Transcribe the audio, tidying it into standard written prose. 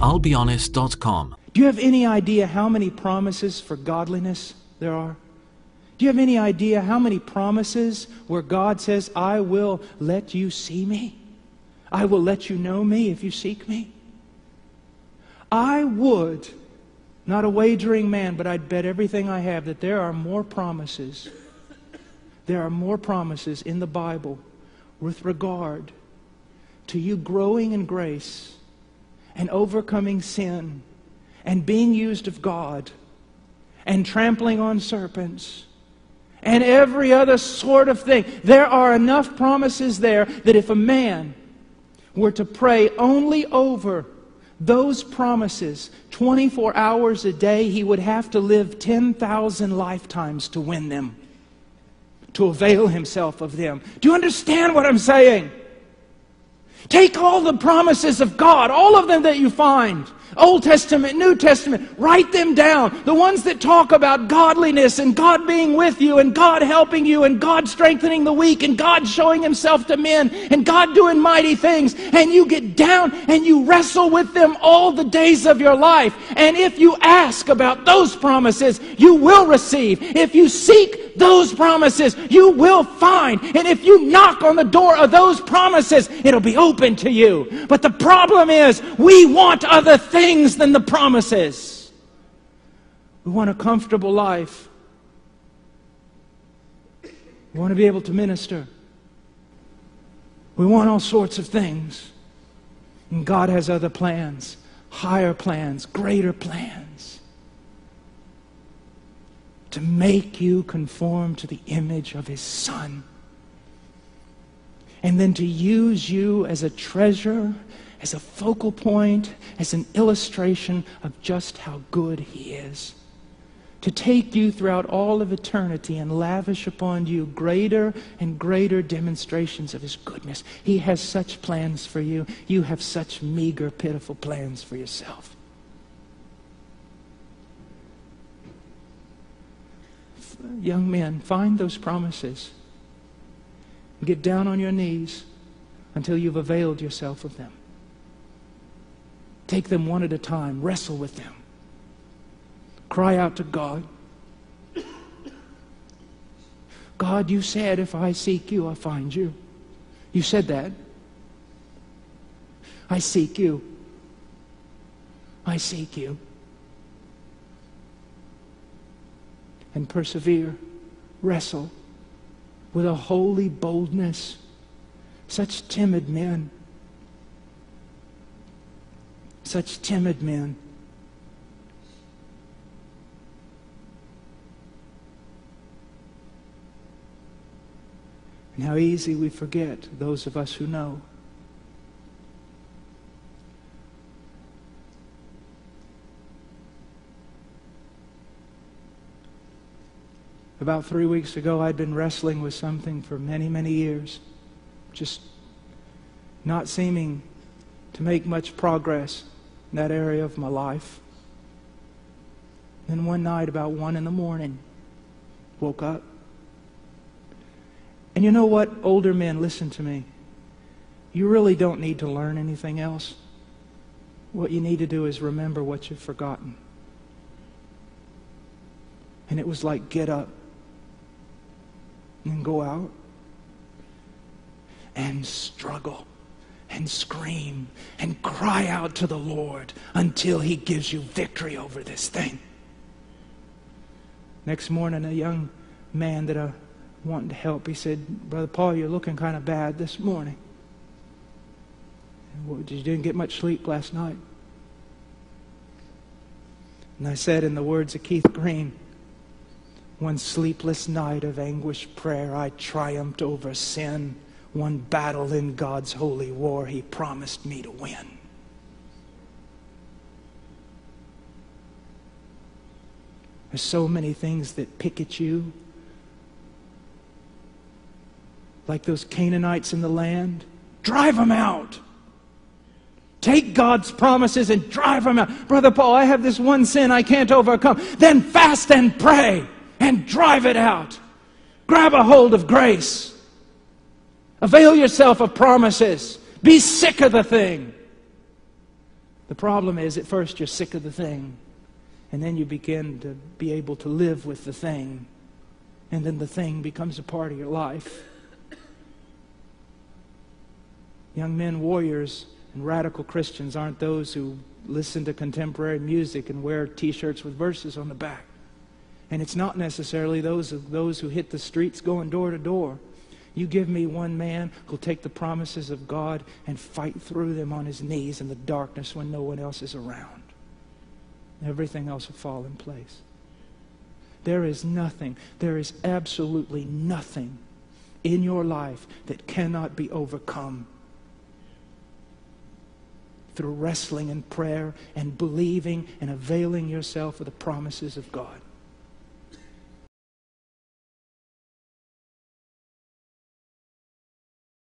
I'llBeHonest.com. Do you have any idea how many promises for godliness there are? Do you have any idea how many promises where God says, I will let you see me? I will let you know me if you seek me? I would, not a wagering man, but I'd bet everything I have that there are more promises. There are more promises in the Bible with regard to you growing in grace and overcoming sin and being used of God and trampling on serpents and every other sort of thing. There are enough promises there that if a man were to pray only over those promises 24 hours a day, he would have to live 10,000 lifetimes to win them, to avail himself of them. Do you understand what I'm saying? Take all the promises of God, all of them that you find, Old Testament, New Testament, write them down. The ones that talk about godliness and God being with you and God helping you and God strengthening the weak and God showing Himself to men and God doing mighty things. And you get down and you wrestle with them all the days of your life. And if you ask about those promises, you will receive. If you seek those promises, you will find. And if you knock on the door of those promises, it'll be open to you. But the problem is, we want other things than the promises. We want a comfortable life. We want to be able to minister. We want all sorts of things. And God has other plans, higher plans, greater plans, to make you conform to the image of His Son. And then to use you as a treasure, as a focal point, as an illustration of just how good He is. To take you throughout all of eternity and lavish upon you greater and greater demonstrations of His goodness. He has such plans for you. You have such meager, pitiful plans for yourself. Young men, find those promises. Get down on your knees until you've availed yourself of them. Take them one at a time. Wrestle with them. Cry out to God. God, you said if I seek you, I'll find you. You said that. I seek you. I seek you. And persevere. Wrestle with a holy boldness. Such timid men. Such timid men. And how easy we forget, those of us who know. About 3 weeks ago, I'd been wrestling with something for many, many years. Just not seeming to make much progress in that area of my life. Then one night, about 1 a.m, woke up. And you know what, older men, listen to me. You really don't need to learn anything else. What you need to do is remember what you've forgotten. And it was like, get up and go out and struggle and scream and cry out to the Lord until He gives you victory over this thing. Next morning, a young man that I wanted to help, he said, Brother Paul, you're looking kind of bad this morning. You didn't get much sleep last night. And I said, in the words of Keith Green, one sleepless night of anguished prayer, I triumphed over sin. One battle in God's holy war He promised me to win. There's so many things that pick at you. Like those Canaanites in the land. Drive them out. Take God's promises and drive them out. Brother Paul, I have this one sin I can't overcome. Then fast and pray and drive it out. Grab a hold of grace. Avail yourself of promises. Be sick of the thing. The problem is, at first you're sick of the thing, and then you begin to be able to live with the thing, and then the thing becomes a part of your life. Young men, warriors, and radical Christians aren't those who listen to contemporary music and wear t-shirts with verses on the back. And it's not necessarily those who hit the streets going door to door. You give me one man who'll take the promises of God and fight through them on his knees in the darkness when no one else is around. Everything else will fall in place. There is nothing, there is absolutely nothing in your life that cannot be overcome through wrestling and prayer and believing and availing yourself of the promises of God.